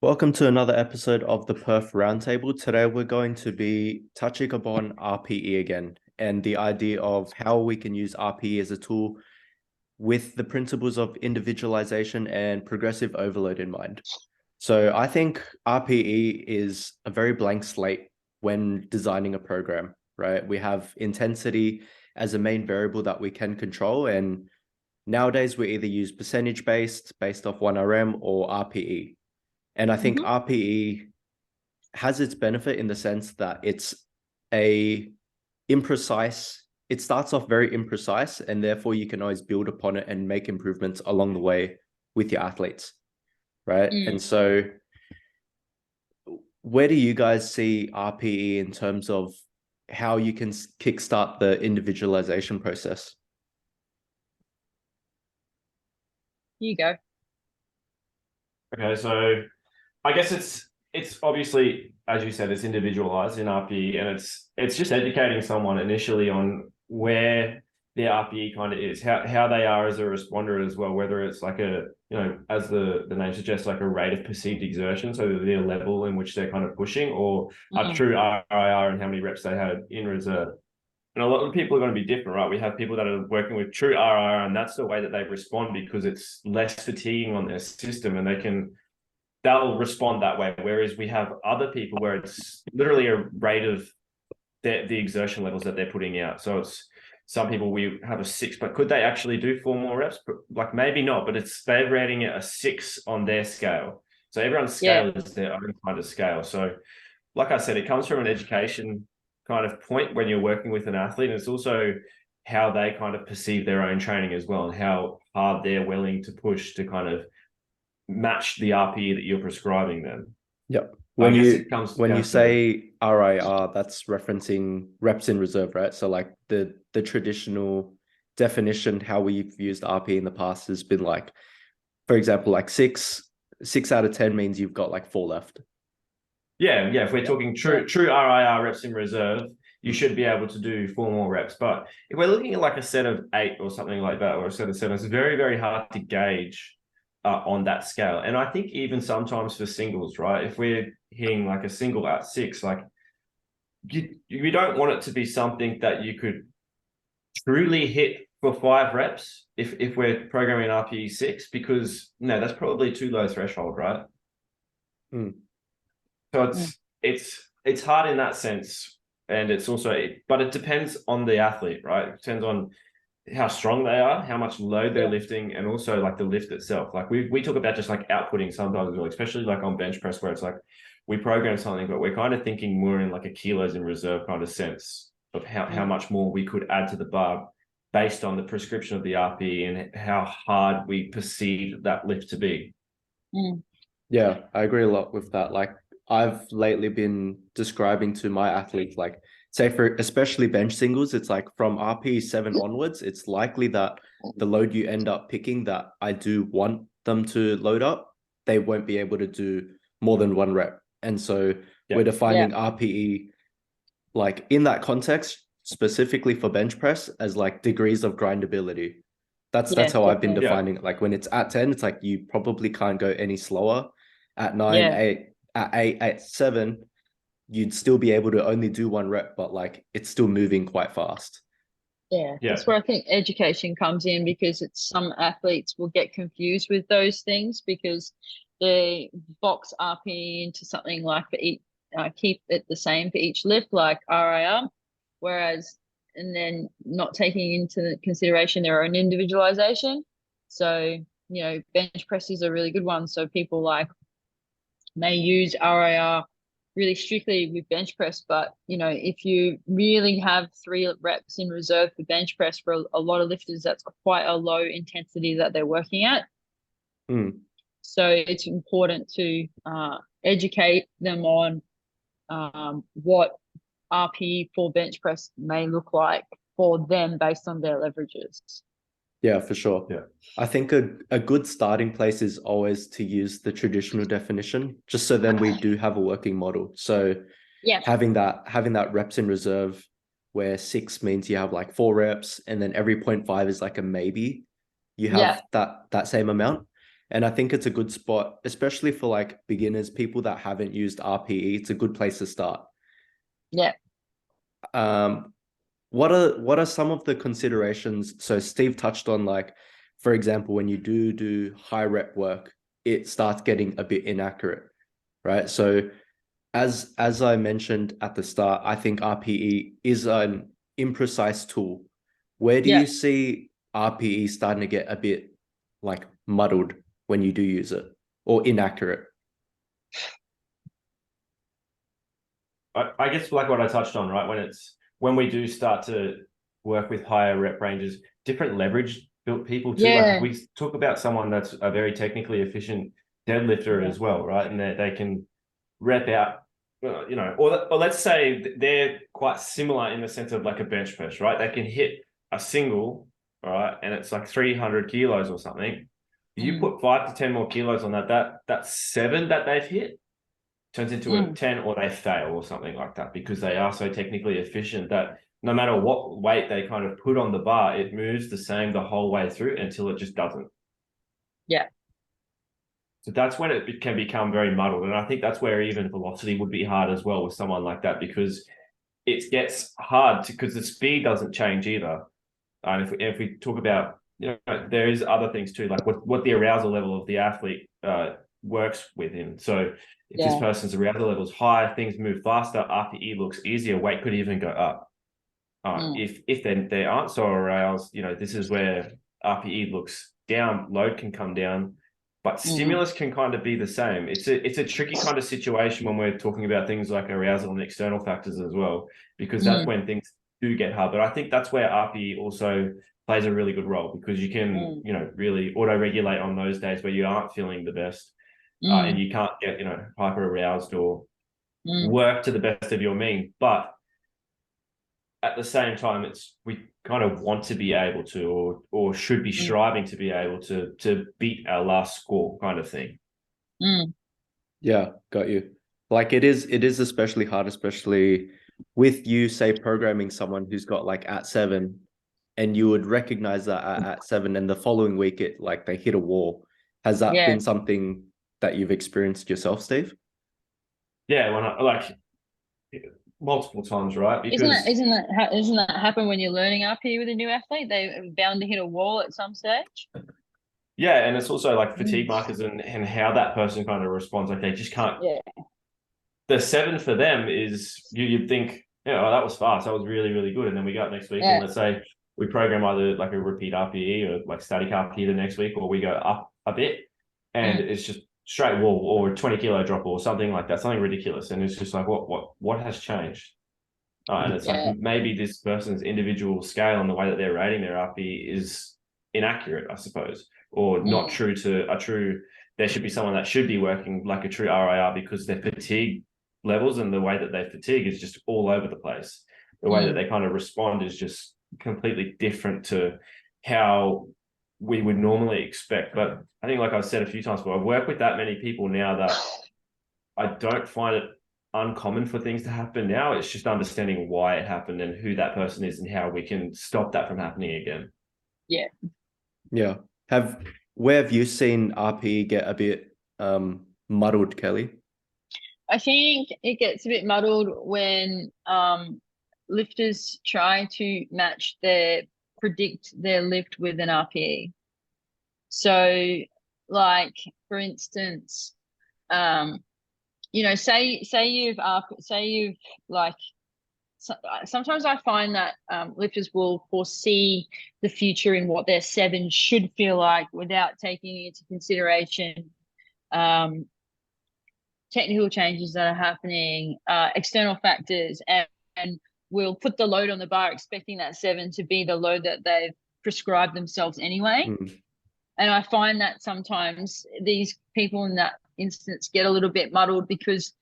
Welcome to another episode of the Perf Roundtable. Today we're going to be touching upon RPE again and the idea of how we can use RPE as a tool with the principles of individualization and progressive overload in mind. So I think RPE is a very blank slate when designing a program, right? We have intensity as a main variable that we can control, and nowadays we either use percentage based off 1RM or RPE. And I think Mhm. RPE has its benefit in the sense that it's a imprecise, it starts off very imprecise, and therefore you can always build upon it and make improvements along the way with your athletes, right? And Mm. so where do you guys see RPE in terms of how you can kickstart the individualization process? You go. Okay, so I guess it's obviously, as you said, it's individualized in RPE, and it's just educating someone initially on where their RPE kind of is, how they are as a responder as well, whether it's like a, as the name suggests, like a rate of perceived exertion, so their level in which they're kind of pushing, or a Mm. true RIR and how many reps they had in reserve. And a lot of people are going to be different, right? We have people that are working with true RIR, and that's the way that they respond because it's less fatiguing on their system, and they'll respond that way. Whereas we have other people where it's literally a rate of the exertion levels that they're putting out. So it's some people we have a 6, but could they actually do 4 more reps? Like maybe not, but they're rating it a 6 on their scale. So everyone's Yeah. scale is their own kind of scale. So like I said, it comes from an education kind of point when you're working with an athlete. And it's also how they kind of perceive their own training as well, and how hard they're willing to push to kind of match the RPE that you're prescribing them. Yep. I When guess you it comes when you down to, say RIR, that's referencing reps in reserve, right? So like the traditional definition, how we've used RP in the past has been like, for example, like six out of 10 means you've got like 4 left. yeah. If we're Yeah. talking Yeah. true RIR reps in reserve, you Mm. should be able to do 4 more reps. But if we're looking at like a set of 8 or something like that, or a set of 7, it's very, very hard to gauge on that scale. And I think even sometimes for singles, right? If we're hitting like a single at 6, like you don't want it to be something that you could truly hit for 5 reps if we're programming RPE 6, because no, that's probably too low threshold, right? Mm. So Mm. it's hard in that sense, and it's also, but it depends on the athlete, right? It depends on how strong they are, how much load they're Yeah. lifting, and also like the lift itself. Like we talk about just like outputting sometimes, especially like on bench press, where it's like we program something, but we're kind of thinking more in like a kilos in reserve kind of sense of how Mm. much more we could add to the bar based on the prescription of the RP and how hard we perceive that lift to be. Mm. Yeah, I agree a lot with that. Like I've lately been describing to my athletes, like say for especially bench singles, it's like from RP 7 onwards, it's likely that the load you end up picking that I do want them to load up, they won't be able to do more than 1 rep. And so we're Yeah. Yeah. defining RPE like in that context, specifically for bench press, as like degrees of grindability. That's Yeah. how I've been Definitely. Yeah. defining it. Like when it's at 10, it's like you probably can't go any slower. At 9, Yeah. 8, at 8, at 7, you'd still be able to only do 1 rep, but like it's still moving quite fast. Yeah. Yeah. That's where I think education comes in, because it's some athletes will get confused with those things because they box RP into something like for each, keep it the same for each lift, like RIR, whereas, and then not taking into consideration their own individualization. So, bench press is a really good one. So people like may use RIR really strictly with bench press, but if you really have 3 reps in reserve for bench press, for a lot of lifters, that's quite a low intensity that they're working at. Mm. So it's important to educate them on what RPE for bench press may look like for them based on their leverages. Yeah, for sure. Yeah. I think a good starting place is always to use the traditional definition, just so then we do have a working model. So Yeah. having that reps in reserve where 6 means you have like 4 reps, and then every 0.5 is like a maybe you Yeah. have that same amount. And I think it's a good spot, especially for like beginners, people that haven't used RPE. It's a good place to start. Yeah. What are some of the considerations? So Steve touched on, like, for example, when you do high rep work, it starts getting a bit inaccurate, right? So as I mentioned at the start, I think RPE is an imprecise tool. Where do Yeah. you see RPE starting to get a bit like muddled when you do use it, or inaccurate? I guess like what I touched on, right? When we do start to work with higher rep ranges, different leverage built people too. Yeah. Like we talk about someone that's a very technically efficient deadlifter as well, right? And they can rep out, you know, or let's say they're quite similar in the sense of like a bench press, right? They can hit a single, all right, and it's like 300 kilos or something. You put 5 to 10 more kilos on that 7 that they've hit turns into a 10, or they fail or something like that, because they are so technically efficient that no matter what weight they kind of put on the bar, it moves the same the whole way through until it just doesn't. Yeah. So that's when it can become very muddled. And I think that's where even velocity would be hard as well with someone like that, because it gets hard because the speed doesn't change either. And if we talk about, you know, there is other things too, like what the arousal level of the athlete works within. So if this person's arousal level is high, things move faster, RPE looks easier, weight could even go up. If they aren't so aroused, you know, this is where RPE looks down, load can come down, but stimulus can kind of be the same. It's a tricky kind of situation when we're talking about things like arousal and external factors as well, because that's when things do get hard. But I think that's where RPE also plays a really good role, because you can, you know, really auto-regulate on those days where you aren't feeling the best, and you can't get, you know, hyper aroused or work to the best of your means. But at the same time, we kind of want to be able to, or should be striving to be able to beat our last score, kind of thing. Yeah, got you. Like it is especially hard, especially with you, say, programming someone who's got like at 7, and you would recognize that at 7, and the following week it like they hit a wall. Has that been something that you've experienced yourself, Steve? Yeah, when I like multiple times, right? Because Isn't that happen when you're learning RPE with a new athlete? They're bound to hit a wall at some stage. yeah, and it's also like fatigue markers and how that person kind of responds. Like they just can't. Yeah. The 7 for them is you'd think, yeah, oh, that was fast. That was really, really good. And then we go next week, and let's say we program either like a repeat RPE or like static RPE the next week, or we go up a bit, and it's just straight wall or a 20 kilo drop or something like that, something ridiculous. And it's just like, what has changed? And it's like maybe this person's individual scale and the way that they're rating their RPE is inaccurate, I suppose, or not true to a true. There should be someone that should be working like a true RIR, because their fatigue levels and the way that they fatigue is just all over the place. The way that they kind of respond is just completely different to how we would normally expect. But I think, like I've said a few times before, I've worked with that many people now that I don't find it uncommon for things to happen now. It's just understanding why it happened and who that person is and how we can stop that from happening again. Yeah. Where have you seen RPE get a bit muddled, Kelly? I think it gets a bit muddled when lifters try to predict their lift with an RPE. So, like for instance, you know, say you've like. Sometimes I find that lifters will foresee the future in what their 7 should feel like without taking into consideration technical changes that are happening, external factors, and will put the load on the bar expecting that 7 to be the load that they've prescribed themselves anyway. And I find that sometimes these people in that instance get a little bit muddled because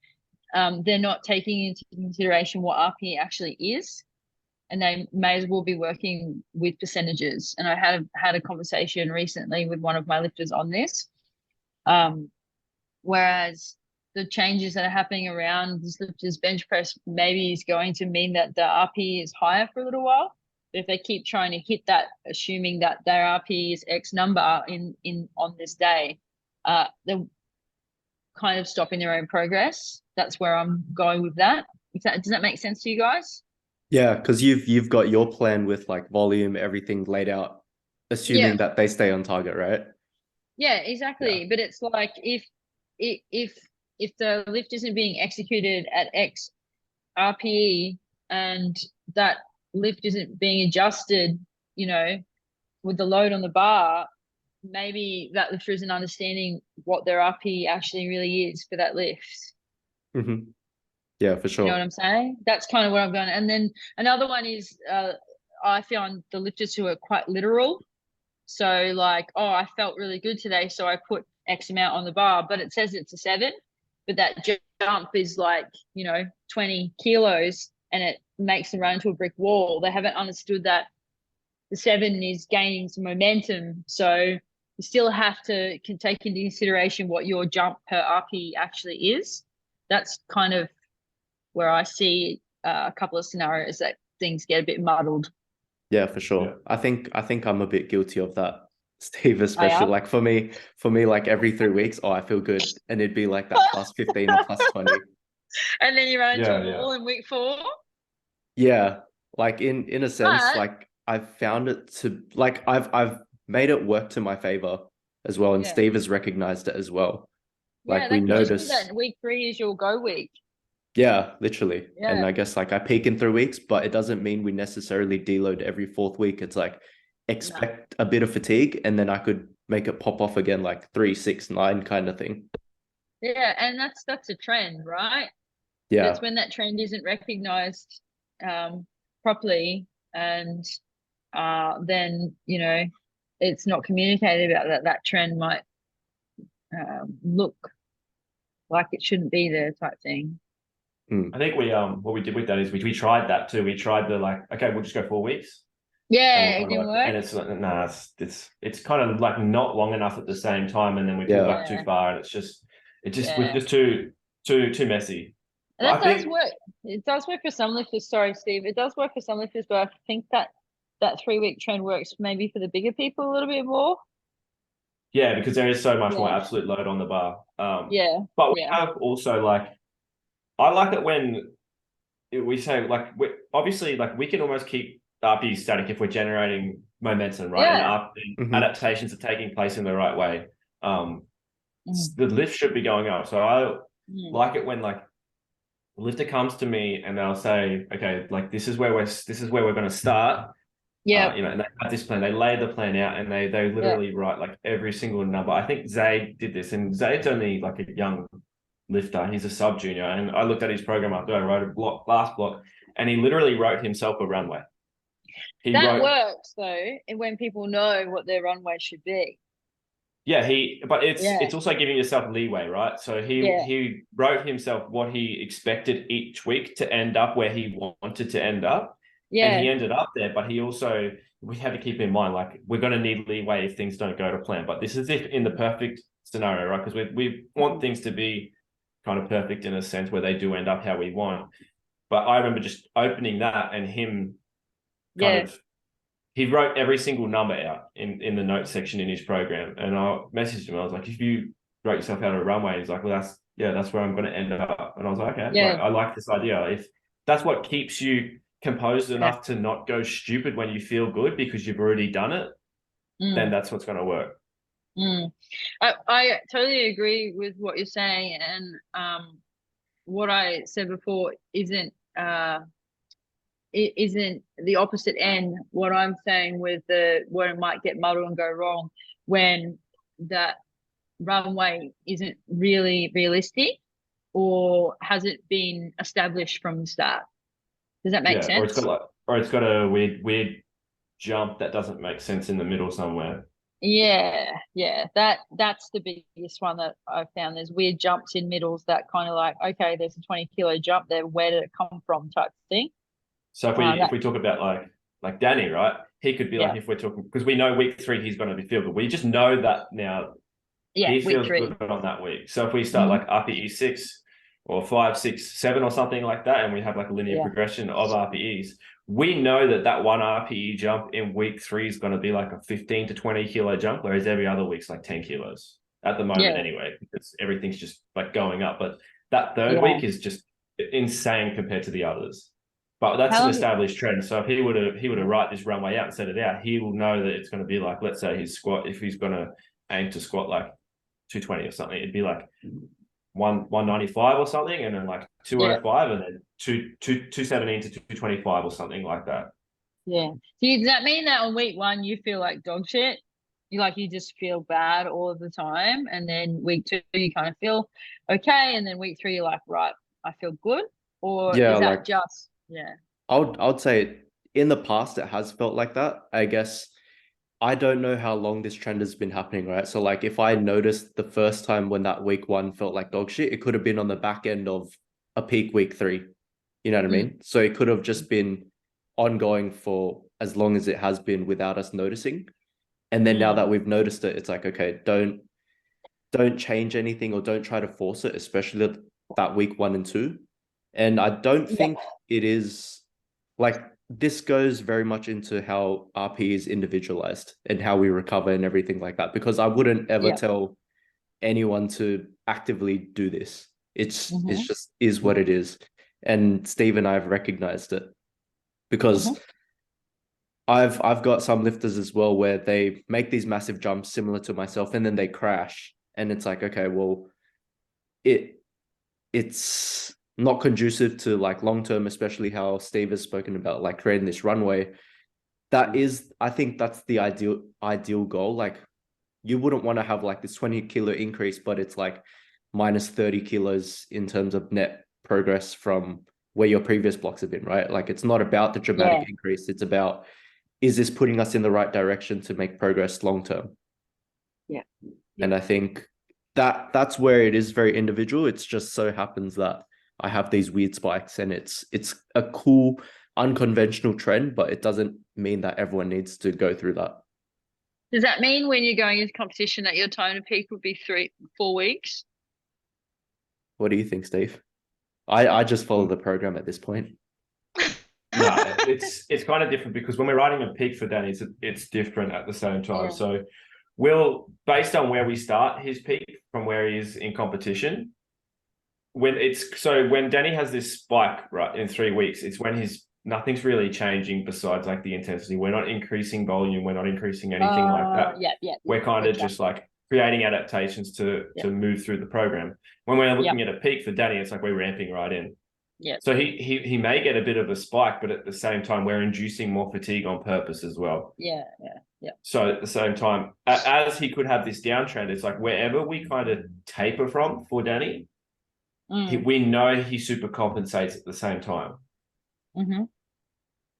they're not taking into consideration what RPE actually is, and they may as well be working with percentages. And I had a conversation recently with one of my lifters on this, whereas the changes that are happening around this lifter's bench press maybe is going to mean that the RPE is higher for a little while. But if they keep trying to hit that, assuming that their RPE is X number in on this day, they're kind of stopping their own progress. That's where I'm going with that. Does that make sense to you guys? Yeah, because you've got your plan with like volume, everything laid out, Yeah. assuming that they stay on target, right? Yeah, exactly. But it's like if the lift isn't being executed at X RPE and that lift isn't being adjusted, with the load on the bar, maybe that lifter isn't understanding what their RPE actually really is for that lift. Mm-hmm. Yeah, for You know what sure. I'm saying? That's kind of what I'm going. And then another one is I found the lifters who are quite literal. So like, oh, I felt really good today, so I put X amount on the bar, but it says it's a 7, but that jump is like, 20 kilos and it makes them run into a brick wall. They haven't understood that the 7 is gaining some momentum. So you still have to can take into consideration what your jump per RP actually is. That's kind of where I see a couple of scenarios that things get a bit muddled. Yeah, for sure. Yeah. I think I'm a bit guilty of that, Steve, especially. Yeah. Like for me, like every 3 weeks, oh, I feel good. And it'd be like that plus 15 or plus 20. And then you run into a Yeah. wall in week 4. Yeah. Like in a sense, But like I've found it to like I've made it work to my favor as well. And yeah, Steve has recognized it as well. yeah, Like we that could just be notice. that week 3 is your go week. Yeah, literally. And Yeah, I guess like I peak in 3 weeks, but it doesn't mean we necessarily deload every fourth week. It's like no, expect a bit of fatigue and then I could make it pop off again like 3, 6, 9 kind of thing. yeah, and that's a trend, right? But Yeah. it's when that trend isn't recognized properly, and then it's not communicated about that trend might look like it shouldn't be there type thing. I think we what we did with that is we tried that too. We tried the like, okay, we'll just go 4 weeks. Yeah, And it didn't like, work. and it's like, nah, it's kind of like not long enough at the same time, and then we pull Yeah. back too Yeah, far, and we're yeah. just too messy. And But that I does think work. It does work for some lifters. Sorry, Steve. It does work for some lifters, but I think that 3-week trend works maybe for the bigger people a little bit more. yeah, because there is so much more Yeah, absolute load on the bar. yeah, But we yeah, have also like I like it when we say like obviously like we can almost keep RP static if we're generating momentum, right? And yeah. Mm-hmm. adaptations are taking place in the right way. Mm, The lift should be going up. So I mm. like it when like the lifter comes to me and they'll say, okay, like this is where we're going to start. Yeah, And they have this plan. They lay the plan out and they yeah, literally write like every single number. I think Zayd did this, and Zayd's only like a young lifter. He's a sub junior, and I looked at his program after I wrote last block, and he literally wrote himself a runway. He that wrote, works though, and when people know what their runway should be. yeah, but Yeah, it's also giving yourself leeway, right? So yeah, he wrote himself what he expected each week to end up where he wanted to end up, and yeah, he ended up there. But we had to keep in mind like we're going to need leeway if things don't go to plan. But this is if in the perfect scenario, right? Because we want things to be kind of perfect in a sense where they do end up how we want. But I remember just opening that and him kind yeah, of he wrote every single number out in the notes section in his program. And I messaged him. I was like, if you wrote yourself out a runway, he's like, well, that's where I'm going to end up. And I was like, okay, like yeah, I like this idea. If that's what keeps you composed yeah. enough to not go stupid when you feel good because you've already done it, then Mm, that's what's going to work. mm. I totally agree with what you're saying, and what I said before isn't the opposite end. What I'm saying with where it might get muddled and go wrong when that runway isn't really realistic or hasn't been established from the start. Does that make Yeah, sense? or it's got a weird jump that doesn't make sense in the middle somewhere. Yeah. That's the biggest one that I've found. There's weird jumps in middles that kind of like, okay, there's a 20-kilo jump there. Where did it come from? Type thing. So if we talk about like Danny, right? He could be Yeah, like if we're talking because we know week 3 he's going to be feel good. We just know that now yeah, he week feels 3. good on that week. So if we start Mm-hmm. like RPE 6 or 5, 6, 7 or something like that, and we have like a linear Yeah, progression of RPEs, we know that one RPE jump in week 3 is going to be like a 15 to 20 kilo jump, whereas every other week's like 10 kilos. at the moment Yeah. anyway, because everything's just like going up. But that third week is just insane compared to the others. But that's How an long- established trend. So if he were to write this runway out and set it out, he will know that it's going to be like, let's say his squat, if he's going to aim to squat like 220 or something, it'd be like 195 or something, and then like 205, and then 217 to 225 or something like that. Yeah. Does that mean that on week 1 you feel like dog shit? You just feel bad all of the time, and then week 2 you kind of feel okay, and then week 3 you're like, right, I feel good? Or Yeah, is that like just I'd say in the past it has felt like that. I guess I don't know how long this trend has been happening, right? So like if I noticed the first time when that week 1 felt like dog shit, it could have been on the back end of a peak week 3. You know what I mean? So it could have just been ongoing for as long as it has been without us noticing. And then now that we've noticed it, it's like, okay, don't change anything or don't try to force it, especially that week 1 and 2. And I don't think it is like, this goes very much into how RP is individualized and how we recover and everything like that, because I wouldn't ever tell anyone to actively do this. It's just is what it is. And Steve and I have recognized it, because I've got some lifters as well where they make these massive jumps similar to myself, and then they crash, and it's like, okay, well, it's not conducive to like long term, especially how Steve has spoken about like creating this runway. That is, I think that's the ideal goal. Like, you wouldn't want to have like this 20 kilo increase, but it's like minus 30 kilos in terms of net progress from where your previous blocks have been, right? Like, it's not about the dramatic increase. It's about, is this putting us in the right direction to make progress long term? And I think that's where it is very individual. It's just so happens that I have these weird spikes, and it's a cool, unconventional trend, but it doesn't mean that everyone needs to go through that. Does that mean when you're going into competition that your time to peak would be 4 weeks? What do you think, Steve? I just follow the program at this point. No, it's kind of different, because when we're writing a peak for Danny, it's different at the same time. So based on where we start his peak from where he is in competition, when Danny has this spike, right, in 3 weeks, it's when nothing's really changing besides like the intensity. We're not increasing volume, we're not increasing anything like that. We're kind of just like creating adaptations to move through the program. When we're looking at a peak for Danny, it's like we're ramping right in. So he may get a bit of a spike, but at the same time, we're inducing more fatigue on purpose as well. So at the same time, as he could have this downtrend, it's like wherever we kind of taper from for Danny, we know he super compensates at the same time.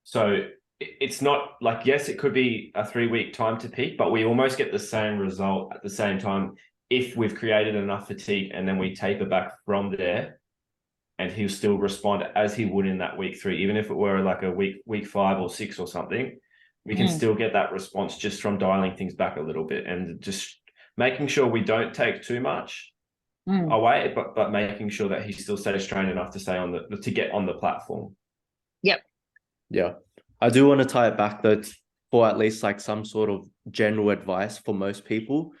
So it's not like, yes, it could be a 3-week time to peak, but we almost get the same result at the same time if we've created enough fatigue, and then we taper back from there, and he'll still respond as he would in that week 3, even if it were like a week 5 or 6 or something. We can still get that response just from dialing things back a little bit and just making sure we don't take too much away, but making sure that he still stays trained enough to stay to get on the platform. Yeah. I do want to tie it back though, for at least like some sort of general advice for most people.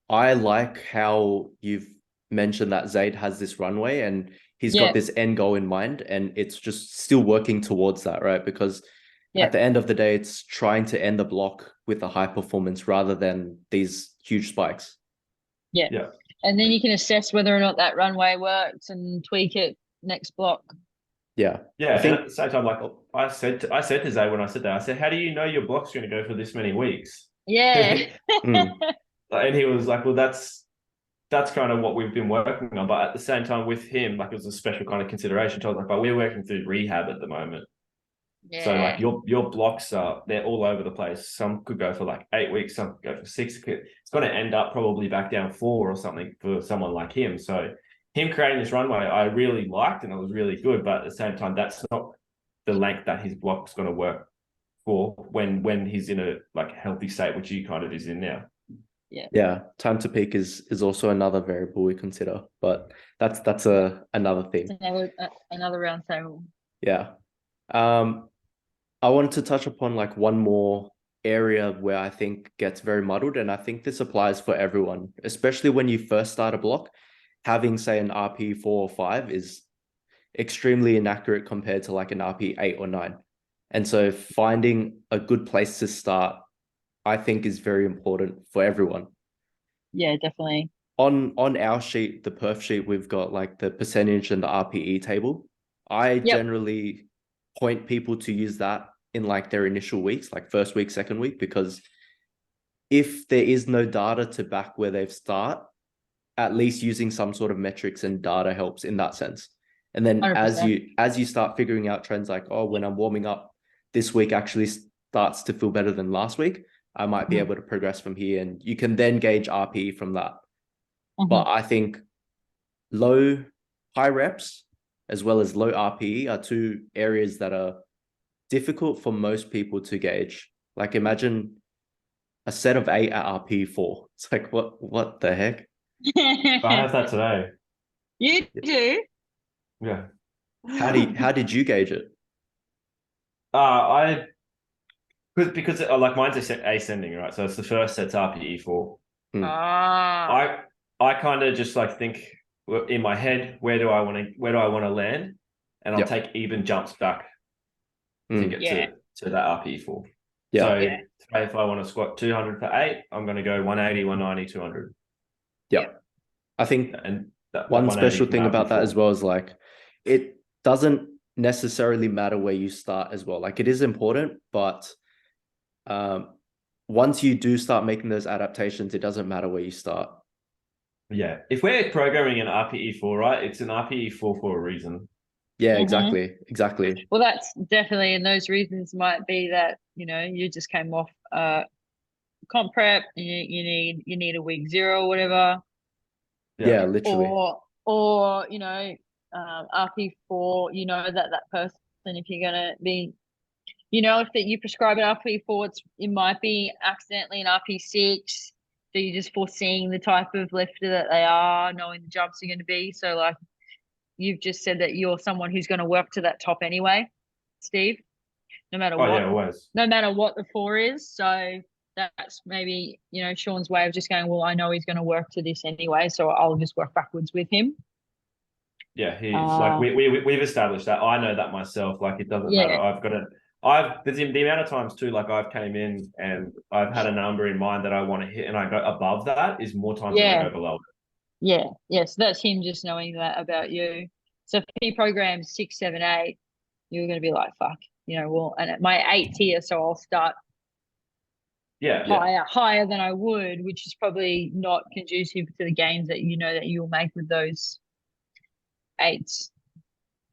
I like how you've mentioned that Zaid has this runway and he's got this end goal in mind, and it's just still working towards that, right? Because at the end of the day, it's trying to end the block with a high performance rather than these huge spikes. And then you can assess whether or not that runway works and tweak it next block. Yeah. I think at the same time, like I said to Zay when I said that, I said, how do you know your block's going to go for this many weeks? And he was like, well, that's kind of what we've been working on. But at the same time with him, like, it was a special kind of consideration. I was like, but we're working through rehab at the moment. So like your blocks they're all over the place. Some could go for like 8 weeks, some could go for 6. It's going to end up probably back down 4 or something for someone like him. So him creating this runway, I really liked, and it was really good. But at the same time, that's not the length that his block's going to work for when he's in a like healthy state, which he kind of is in now. Time to peak is also another variable we consider, but that's another thing. Another round table. I wanted to touch upon like one more area where I think gets very muddled, and I think this applies for everyone, especially when you first start a block. Having, say, an RPE 4 or 5 is extremely inaccurate compared to like an RPE 8 or 9. And so finding a good place to start, I think, is very important for everyone. Yeah, definitely. On our sheet, the perf sheet, we've got like the percentage and the RPE table. I generally point people to use that in like their initial weeks, like first week, second week, because if there is no data to back where they've start, at least using some sort of metrics and data helps in that sense. And then 100%. as you start figuring out trends like, oh, when I'm warming up, this week actually starts to feel better than last week, I might be able to progress from here, and you can then gauge RPE from that. But I think high reps as well as low RPE are two areas that are difficult for most people to gauge. Like imagine a set of 8 at RPE 4. It's like, what the heck? I have that today. You do? Yeah. How did you gauge it? Because like mine's ascending, right? So it's the first set's RPE 4. Ah. I kind of just like think in my head, where do I want to land, and I'll take even jumps back to get to that RPE 4. Yeah. So today, if I want to squat 200 for 8, I'm going to go 180, 190, 200. Yeah. I think and one special thing about that as well is like it doesn't necessarily matter where you start as well. Like it is important, but once you do start making those adaptations, it doesn't matter where you start. Yeah. If we're programming an RPE 4, right, it's an RPE 4 for a reason. Yeah, exactly. Well, that's definitely, and those reasons might be that, you just came off comp prep, and you need a week 0 or whatever. Yeah, literally. Or RP4, that person, if you're gonna be, if that you prescribe an RP4, it might be accidentally an RP6. So you're just foreseeing the type of lifter that they are, knowing the jumps are going to be. So like you've just said that you're someone who's going to work to that top anyway, Steve, no matter what. Yeah, always. No matter what the 4 is. So that's maybe, Sean's way of just going, well, I know he's going to work to this anyway, so I'll just work backwards with him. Yeah, he's like we've established that. I know that myself. Like it doesn't matter. There's the amount of times too, like I've came in and I've had a number in mind that I want to hit, and I go above that is more times than I go below it. Yeah. So that's him just knowing that about you. So if he programs 6, 7, 8, you're going to be like, fuck, and my 8's here, so I'll start higher than I would, which is probably not conducive to the gains that that you'll make with those 8's.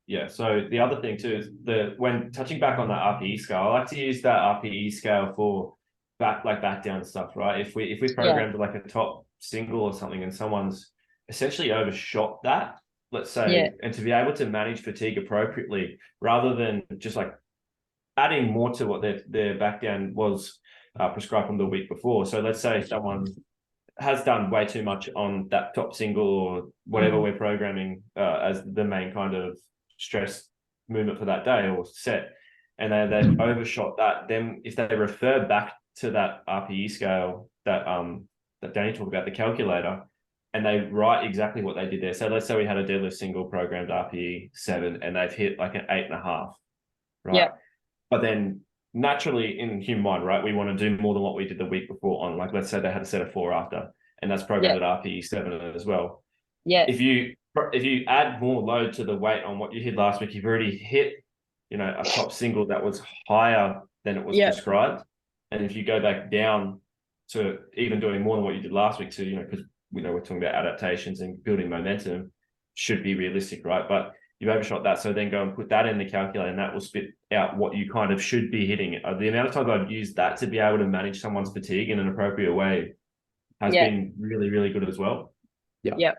Yeah. So the other thing too is when touching back on that RPE scale, I like to use that RPE scale for back down stuff, right? If we programmed like a top single or something and someone's essentially overshot that, let's say, and to be able to manage fatigue appropriately rather than just like adding more to what their back down was prescribed from the week before. So let's say someone has done way too much on that top single or whatever we're programming as the main kind of stress movement for that day or set, and they've overshot that. Then if they refer back to that RPE scale that Danny talked about, the calculator, and they write exactly what they did there. So let's say we had a deadlift single programmed RPE 7 and they've hit like an 8.5, right? Yeah. But then naturally in human mind, right, we want to do more than what we did the week before on, like, let's say they had a set of 4 after, and that's programmed at RPE 7 as well. Yeah. If you add more load to the weight on what you hit last week, you've already hit, a top single that was higher than it was prescribed. And if you go back down to even doing more than what you did last week, to, because we're talking about adaptations and building momentum, should be realistic, right? But you've overshot that. So then go and put that in the calculator, and that will spit out what you kind of should be hitting. The amount of times I've used that to be able to manage someone's fatigue in an appropriate way has been really, really good as well. Yeah.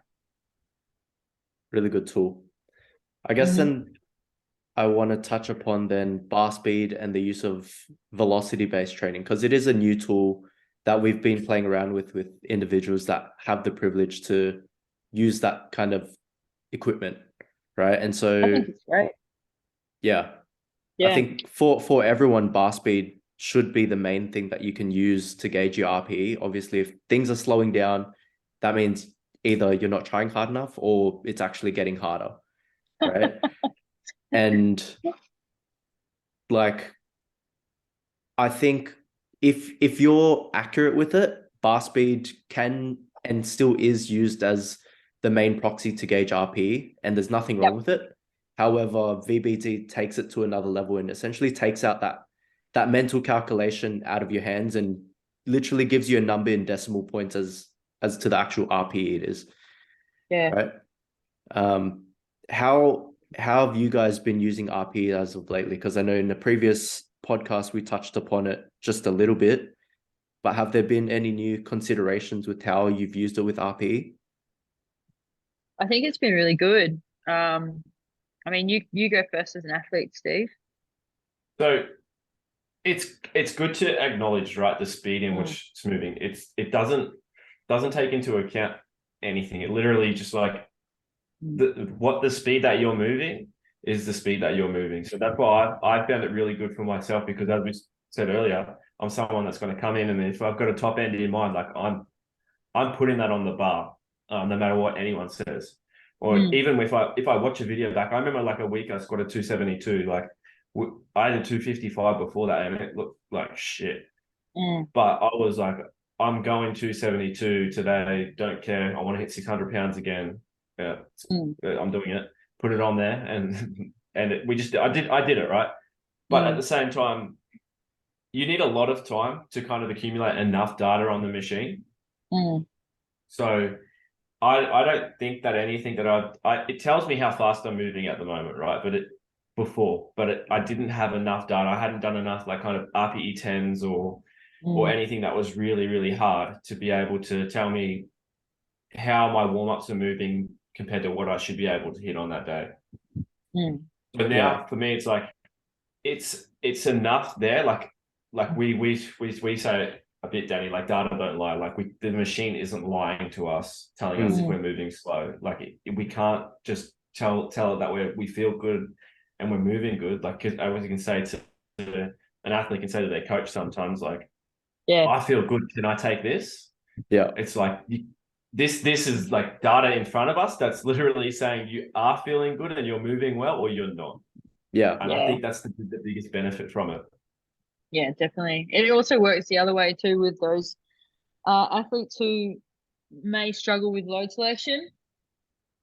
Really good tool. I guess then I want to touch upon then bar speed and the use of velocity-based training, because it is a new tool that we've been playing around with individuals that have the privilege to use that kind of equipment, right? And so I think it's great. I think for everyone, bar speed should be the main thing that you can use to gauge your RPE. Obviously, if things are slowing down, that means either you're not trying hard enough or it's actually getting harder, right? And like, I think if you're accurate with it, bar speed can and still is used as the main proxy to gauge RPE, and there's nothing wrong with it. However, VBT takes it to another level and essentially takes out that mental calculation out of your hands and literally gives you a number in decimal points as to the actual RPE it is. Yeah. Right. How have you guys been using RPE as of lately? Because I know in the previous podcast we touched upon it just a little bit, but have there been any new considerations with how you've used it with RPE? I think it's been really good. I mean, you go first as an athlete, Steve. So it's good to acknowledge, right, the speed in which it's moving. It doesn't take into account anything. It literally just like the speed that you're moving is the speed that you're moving. So that's why I found it really good for myself, because as we said earlier, I'm someone that's going to come in, and if I've got a top end in mind, like I'm putting that on the bar, no matter what anyone says. Or even if I watch a video back, I remember like a week I scored a 272. Like I had a 255 before that, and it looked like shit. But I was like, I'm going 272 today. Don't care. I want to hit 600 pounds again. Yeah, I'm doing it. Put it on there, and I did it right. But at the same time, you need a lot of time to kind of accumulate enough data on the machine. So I don't think that anything that it tells me how fast I'm moving at the moment, right? But I didn't have enough data. I hadn't done enough like kind of RPE 10s or anything that was really, really hard to be able to tell me how my warm-ups are moving compared to what I should be able to hit on that day. But now for me, it's like it's enough there. Like we say a bit, Danny, like data don't lie. Like the machine isn't lying to us, telling us if we're moving slow. Like we can't just tell it that we feel good and we're moving good. Like, cause I always can say to an athlete can say to their coach sometimes, like, I feel good. Can I take this? Yeah. It's like this is like data in front of us that's literally saying you are feeling good and you're moving well, or you're not. Yeah. And I think that's the biggest benefit from it. Yeah, definitely. It also works the other way too with those athletes who may struggle with load selection.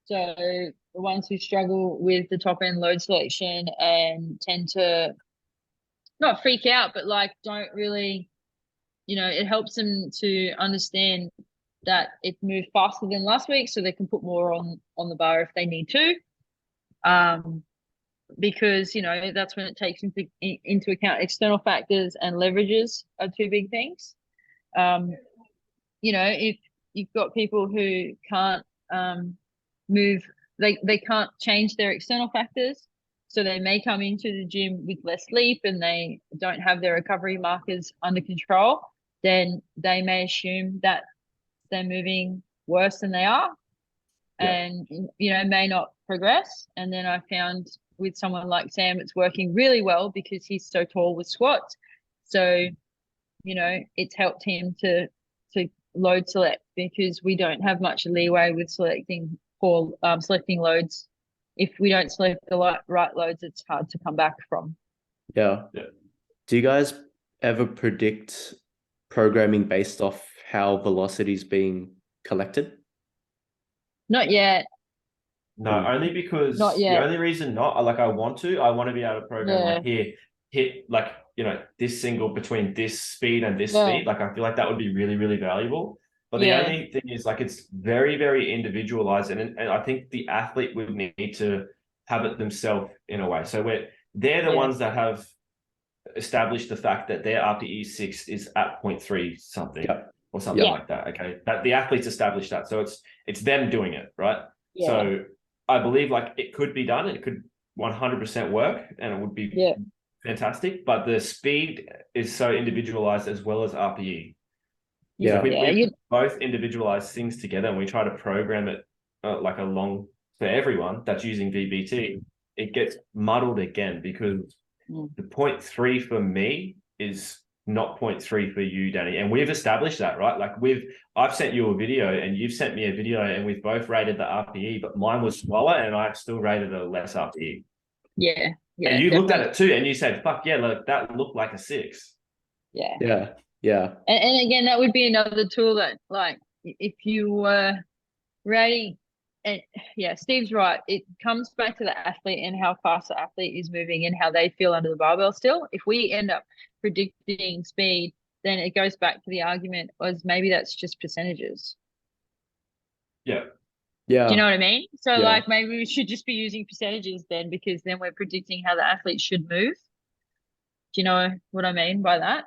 So the ones who struggle with the top end load selection and tend to not freak out, but like don't really, it helps them to understand that it moved faster than last week, so they can put more on the bar if they need to. Because that's when it takes into account external factors, and leverages are two big things. If you've got people who can't move, they can't change their external factors, so they may come into the gym with less sleep and they don't have their recovery markers under control, then they may assume that they're moving worse than they are, and may not progress. And then I found with someone like Sam, it's working really well because he's so tall with squats. So, it's helped him to load select, because we don't have much leeway with selecting loads. If we don't select the right loads, it's hard to come back from. Yeah. Do you guys ever predict programming based off how velocity is being collected? Not yet. No, only because Not yet. the only reason I want to be able to program like here, hit like, this single between this speed and this speed. Like, I feel like that would be really, really valuable. But the only thing is, like, it's very, very individualized. And I think the athlete would need to have it themselves in a way. So they're the ones that have established the fact that their RPE 6 is at 0.3 something or something like that. Okay. That the athletes established that. So it's them doing it, right? Yeah. So I believe like it could be done. It could 100% work, and it would be fantastic. But the speed is so individualized as well as RPE. Yeah. So we both individualize things together, and we try to program it like along for everyone that's using VBT. It gets muddled again because the 0.3 for me is not 0.3 for you, Danny. And we've established that, right? Like I've sent you a video and you've sent me a video and we've both rated the RPE, but mine was slower and I still rated a less RPE. Yeah. Yeah. And you looked at definitely. it too and you said, fuck yeah, look, that looked like a 6. Yeah. Yeah. Yeah. And again, that would be another tool that, like, if you were rating, and yeah, Steve's right. It comes back to the athlete and how fast the athlete is moving and how they feel under the barbell still. If we end up predicting speed, then it goes back to the argument was maybe that's just percentages. Yeah. Yeah. Do you know what I mean? So Yeah. like maybe we should just be using percentages then, because then we're predicting how the athlete should move. Do you know what I mean by that?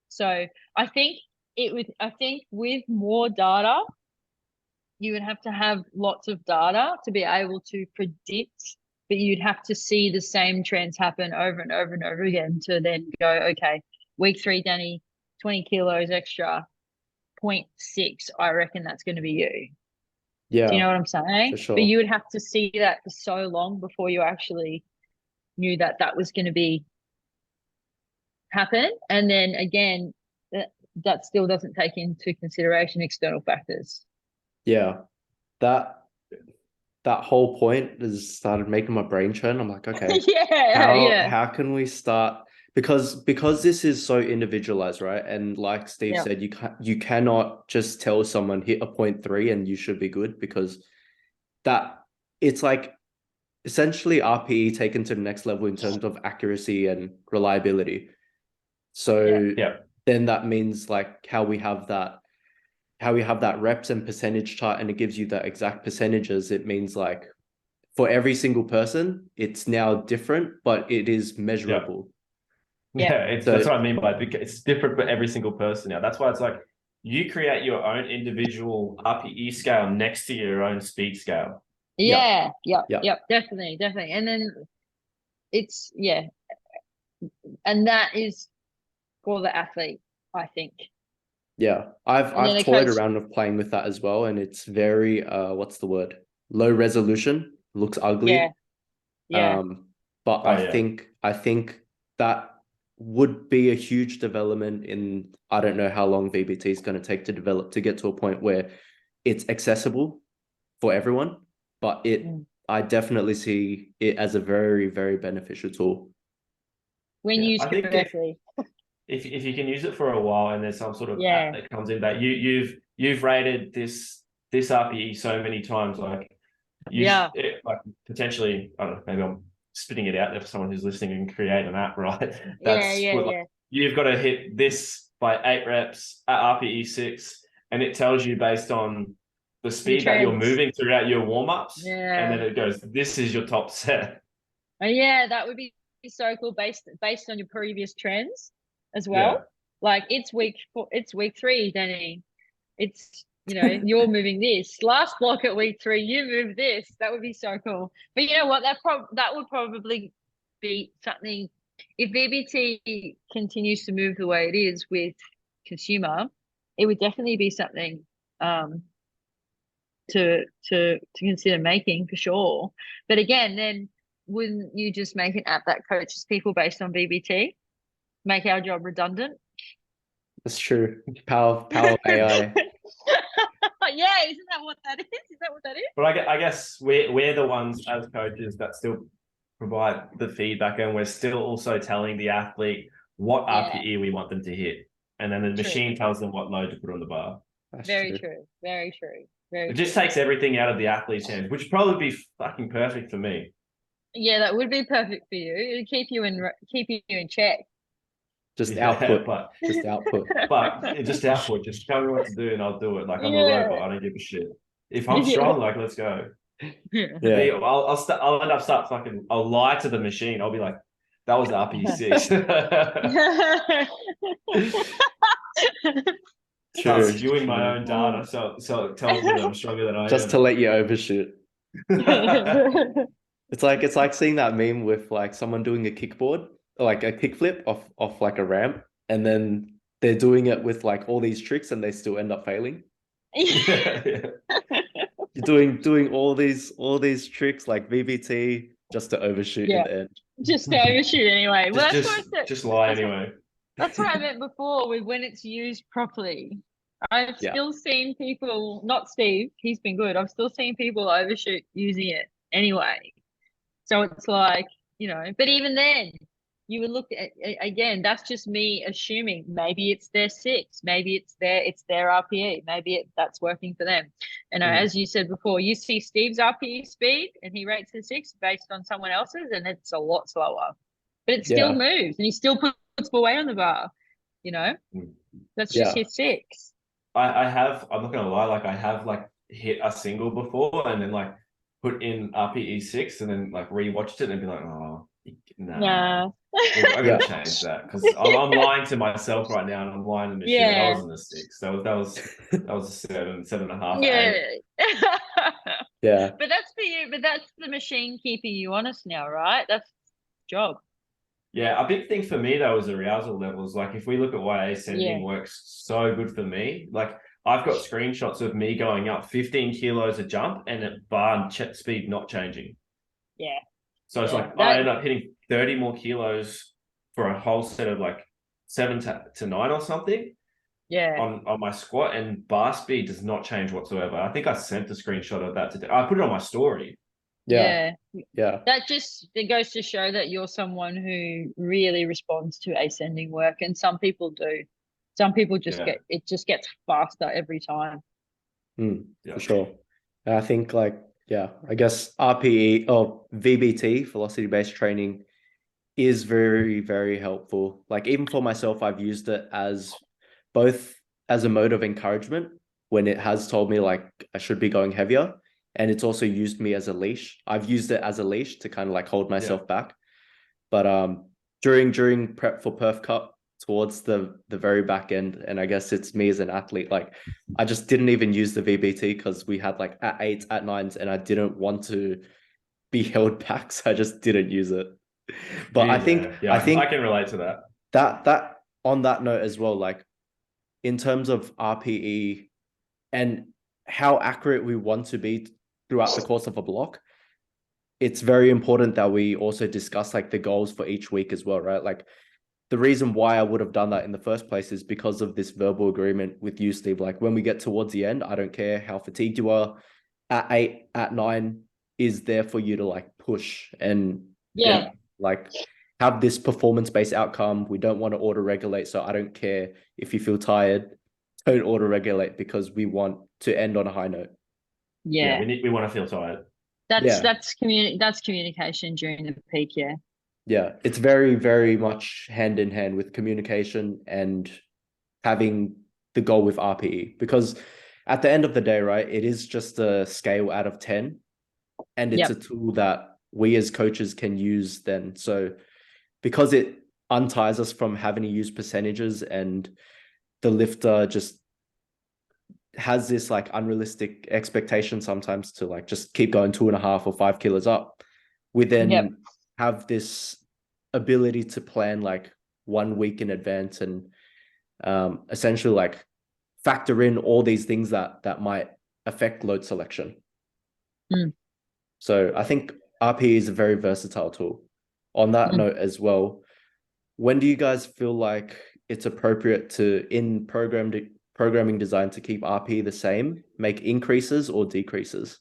So I think with more data, you would have to have lots of data to be able to predict, but you'd have to see the same trends happen over and over and over again to then go, okay, week 3, Danny, 20 kilos extra, 0.6, I reckon that's going to be you. Yeah. Do you know what I'm saying? For sure. But you would have to see that for so long before you actually knew that that was going to be happen. And then again, that still doesn't take into consideration external factors. Yeah. That whole point has started making my brain churn. I'm like, okay, how can we start? Because this is so individualized, right? And like Steve said, you cannot just tell someone hit a 0.3 and you should be good, because it's like essentially RPE taken to the next level in terms of accuracy and reliability. So then that means like how we have that reps and percentage chart, and it gives you the exact percentages. It means like for every single person, it's now different, but it is measurable. That's what I mean by it. It's different for every single person now. That's why it's like you create your own individual RPE scale next to your own speed scale. Yep, definitely. And then it's and that is for the athlete, I think. Yeah, I've toyed around with playing with that as well, and it's very what's the word? Low resolution. Looks ugly. But I think that would be a huge development in, I don't know how long VBT is going to take to develop to get to a point where it's accessible for everyone, but I definitely see it as a very, very beneficial tool. When used correctly. If you can use it for a while and there's some sort of app that comes in that you've rated this RPE so many times, like like potentially, I don't know, maybe I'm spitting it out there for someone who's listening and create an app, right? You've got to hit this by 8 reps at RPE 6, and it tells you based on the speed that you're moving throughout your warm-ups, and then it goes, this is your top set. That would be so cool based on your previous trends as well. Like it's week 3, Danny. It's, you're moving this. Last block at week 3, you move this. That would be so cool. But you know what? That would probably be something, if VBT continues to move the way it is with consumer, it would definitely be something to consider making for sure. But again, then wouldn't you just make an app that coaches people based on VBT? Make our job redundant? That's true. Power of AI. Isn't that what that is? Is that what that is? But I guess we're the ones as coaches that still provide the feedback, and we're still also telling the athlete what RPE we want them to hit, and then the machine tells them what load to put on the bar. That's Very true. It just takes everything out of the athlete's hands, which would probably be fucking perfect for me. Yeah, that would be perfect for you. It'd keep you in check. Just output. But just output. Just tell me what to do and I'll do it. Like I'm a robot. I don't give a shit. If I'm strong, like let's go. I'll end up I'll lie to the machine. I'll be like, that was RPE 6. Start skewing my own data, so it tells me that I'm stronger than I am. Just to let you overshoot. It's like seeing that meme with like someone doing a kickboard, like a kickflip off like a ramp, and then they're doing it with like all these tricks and they still end up failing. You're doing all these tricks like VBT just to overshoot in the end. Just to overshoot anyway. Just lie anyway. That's what I meant before with when it's used properly. I've Yeah. still seen people, not Steve, he's been good. I've still seen people overshoot using it anyway. So it's like, but even then, you would look at, again, that's just me assuming maybe it's their six, maybe it's their RPE, maybe that's working for them. And as you said before, you see Steve's RPE speed and he rates the six based on someone else's, and it's a lot slower, but it still Yeah. moves and he still puts more weight on the bar. That's just Yeah. his six. I'm not gonna lie, like I have like hit a single before and then like put in RPE 6 and then like rewatched it and be like, oh nah. Nah. I gotta change that because I'm lying to myself right now and I'm lying to the machine. That Yeah. wasn't a 6. That was a 7.5, Yeah. 8. Yeah. But that's for you. But that's the machine keeping you honest now, right? That's the job. Yeah, a big thing for me though is arousal levels. Like if we look at why ascending works so good for me, like I've got screenshots of me going up 15 kilos a jump and at bar and speed not changing. Yeah. So it's like I that, end up hitting 30 more kilos for a whole set of like 7 to 9 or something yeah. on my squat, and bar speed does not change whatsoever. I think I sent a screenshot of that today. I put it on my story. Yeah. Yeah. That just it goes to show that you're someone who really responds to ascending work, and some people do. Some people just gets faster every time. For sure. And I think like, I guess RPE or VBT, velocity based training, is very, very helpful. Like even for myself, I've used it as both as a mode of encouragement when it has told me like I should be going heavier. And it's also used me as a leash. I've used it as a leash to kind of like hold myself back. But during prep for Perf Cup, towards the very back end, and I guess it's me as an athlete, like I just didn't even use the VBT because we had like at 8s, at 9s, and I didn't want to be held back, so I just didn't use it. But I think I can relate to that. That on that note as well, like in terms of RPE and how accurate we want to be throughout the course of a block, it's very important that we also discuss like the goals for each week as well, right? Like the reason why I would have done that in the first place is because of this verbal agreement with you, Steve. Like when we get towards the end, I don't care how fatigued you are, at 8, at 9 is there for you to like push and like have this performance-based outcome. We don't want to auto-regulate, so I don't care if you feel tired, don't auto-regulate because we want to end on a high note. We want to feel tired. That's communication during the peak. Yeah, it's very, very much hand in hand with communication and having the goal with RPE, because at the end of the day, right, it is just a scale out of 10, and it's a tool that we as coaches can use then. So because it unties us from having to use percentages, and the lifter just has this like unrealistic expectation sometimes to like just keep going 2.5 or 5 kilos up, we then have this ability to plan like 1 week in advance and essentially like factor in all these things that might affect load selection. So I think RPE is a very versatile tool. On that note as well, when do you guys feel like it's appropriate to, in programming design, to keep RPE the same, make increases or decreases?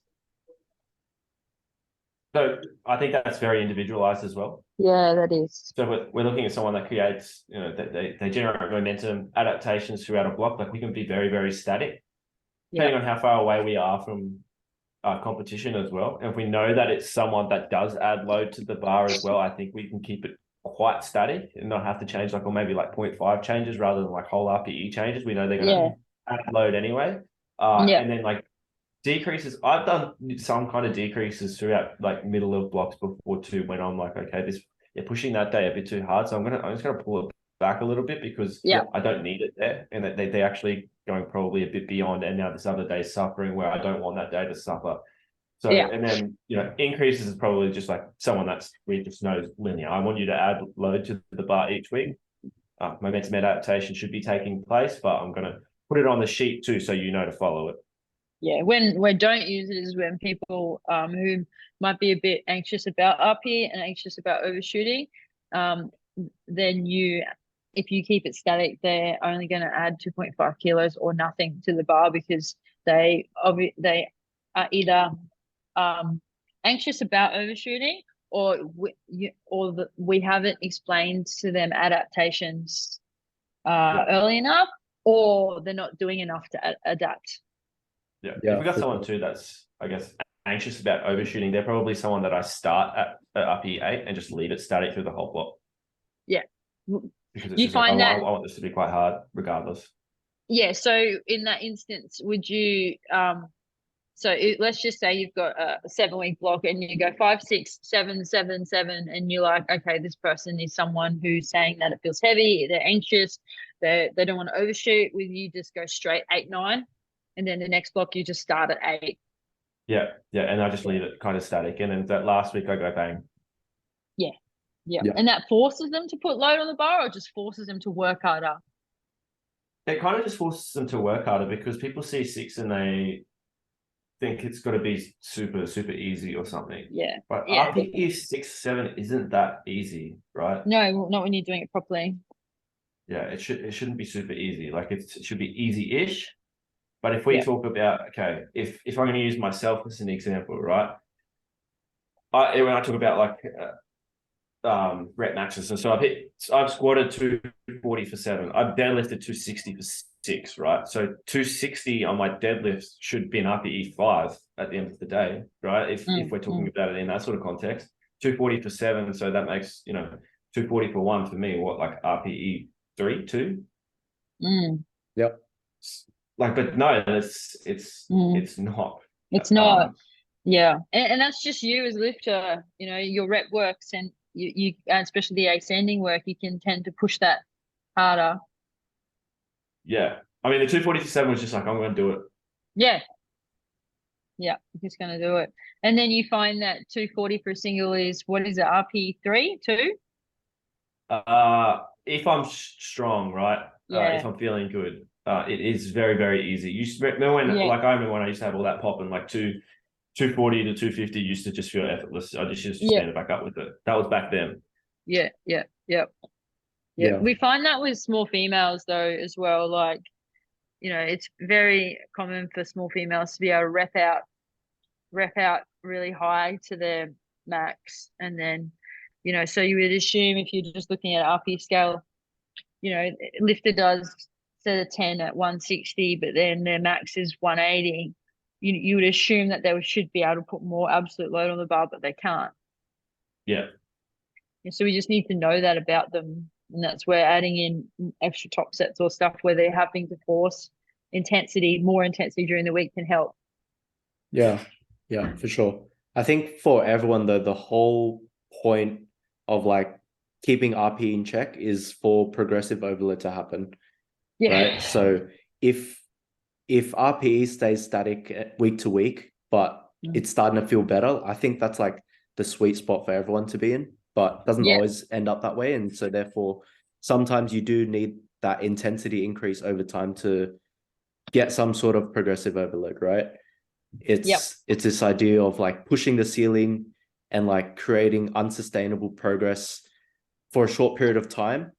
So I think that's very individualized as well. Yeah, that is. So we're looking at someone that creates, they generate momentum, adaptations throughout a block. Like we can be very, very static, depending on how far away we are from competition as well. And if we know that it's someone that does add load to the bar as well, I think we can keep it quite static and not have to change or maybe like 0.5 changes rather than like whole RPE changes. We know they're going to add load anyway. And then like decreases, I've done some kind of decreases throughout like middle of blocks before too, when I'm like, okay, you're pushing that day a bit too hard. So I'm just going to pull it back a little bit because I don't need it there. And they're actually going probably a bit beyond. And now this other day suffering where I don't want that day to suffer. So, and then, increases is probably just like someone we just knows linear. I want you to add load to the bar each week. Momentum adaptation should be taking place, but I'm going to put it on the sheet too, so you know to follow it. Yeah, when we don't use it is when people who might be a bit anxious about RP and anxious about overshooting, then you if you keep it static, they're only going to add 2.5 kilos or nothing to the bar because they are either anxious about overshooting, or we haven't explained to them adaptations early enough, or they're not doing enough to adapt. Yeah. Yeah, If we got for someone sure. too that's, I guess, anxious about overshooting, they're probably someone that I start at RPE 8 and just leave it static through the whole block. Yeah. Because it's You just like, I find that, want this to be quite hard regardless. yeah. So in that instance, would you let's just say you've got a 7-week block and you go 5, 6, 7, 7, 7, and you're like, okay, this person is someone who's saying that it feels heavy, they're anxious, they don't want to overshoot. With you, just go straight 8, 9, and then the next block you just start at 8. Yeah, yeah, and I just leave it kind of static, and then that last week I go bang. Yeah, yeah, Yeah. and that forces them to put load on the bar, or just forces them to work harder. It kind of just forces them to work harder because people see 6 and they think it's got to be super, super easy or something. Yeah, But yeah, RPE definitely. 6, 7 isn't that easy, right? No, not when you're doing it properly. Yeah, it shouldn't be super easy. Like it should be easy-ish. But if we Yeah, talk about, okay, if I'm going to use myself as an example, right? When I talk about like rep maxes, and so I've squatted 240 for 7. I've deadlifted 260 for 6, right? So 260 on my deadlift should be an RPE 5 at the end of the day, right? If we're talking about it in that sort of context, 240 for 7, so that makes 240 for 1 for me. What, like RPE 3, 2? Yep. Like, but no, it's not. It's not. Yeah, and that's just you as a lifter. Your rep works, and you especially the ascending work, you can tend to push that harder. Yeah, I mean the 240 for 7 was just like, I'm going to do it. Yeah, yeah, you're just going to do it, and then you find that 240 for a single is, what is it, RP 3, 2? If I'm strong, right? Yeah, If I'm feeling good, it is very, very easy. Remember when, yeah, like, I remember when I used to have all that pop and like 240 to 250 used to just feel effortless. I just used to yeah, stand it back up with it. That was back then. yeah, yeah, yeah, yeah. Yeah. We find that with small females though as well. Like, it's very common for small females to be able to rep out really high to their max, and then so you would assume, if you're just looking at RP scale, lifter does set a 10 at 160, but then their max is 180. You would assume that they should be able to put more absolute load on the bar, but they can't. Yeah. And so we just need to know that about them, and that's where adding in extra top sets or stuff where they're having to force more intensity during the week can help. Yeah, yeah, for sure. I think for everyone, the whole point of like keeping RP in check is for progressive overload to happen, Yeah. right? So if RPE stays static week to week, but it's starting to feel better, I think that's like the sweet spot for everyone to be in, but doesn't Yeah. always end up that way. And so therefore, sometimes you do need that intensity increase over time to get some sort of progressive overload, right? It's this idea of like pushing the ceiling and like creating unsustainable progress for a short period of time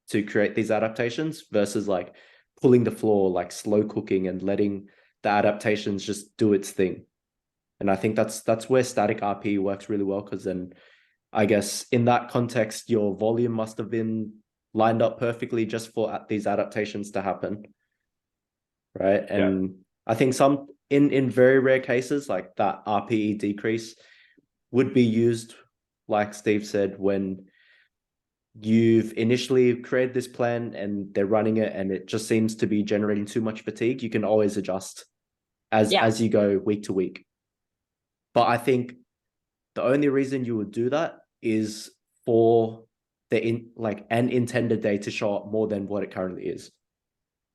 to create these adaptations versus like pulling the floor, like slow cooking and letting the adaptations just do its thing. And I think that's where static RP works really well, because then I guess in that context, your volume must have been lined up perfectly just for these adaptations to happen, right? And I think some in very rare cases, like that RPE decrease would be used, like Steve said, when you've initially created this plan and they're running it and it just seems to be generating too much fatigue. You can always adjust as you go week to week. But I think the only reason you would do that is for an intended day to show up more than what it currently is.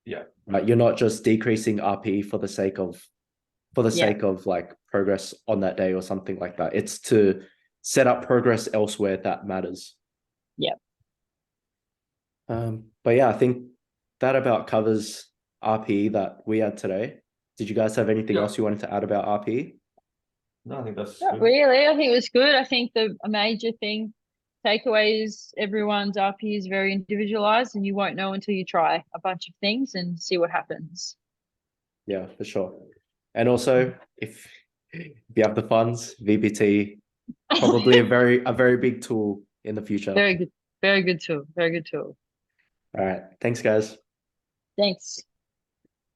Yeah. Right. You're not just decreasing RP for the sake of like progress on that day or something like that. It's to set up progress elsewhere that matters. Yeah. But yeah, I think that about covers RPE that we had today. Did you guys have anything else you wanted to add about RPE? No, I think that's Not good. really. I think it was good. I think a major thing takeaway is everyone's RPE is very individualized, and you won't know until you try a bunch of things and see what happens. Yeah, for sure. And also, if you have the funds, VBT, probably a very big tool in the future. Very good tool. Very good tool. All right. Thanks, guys. Thanks.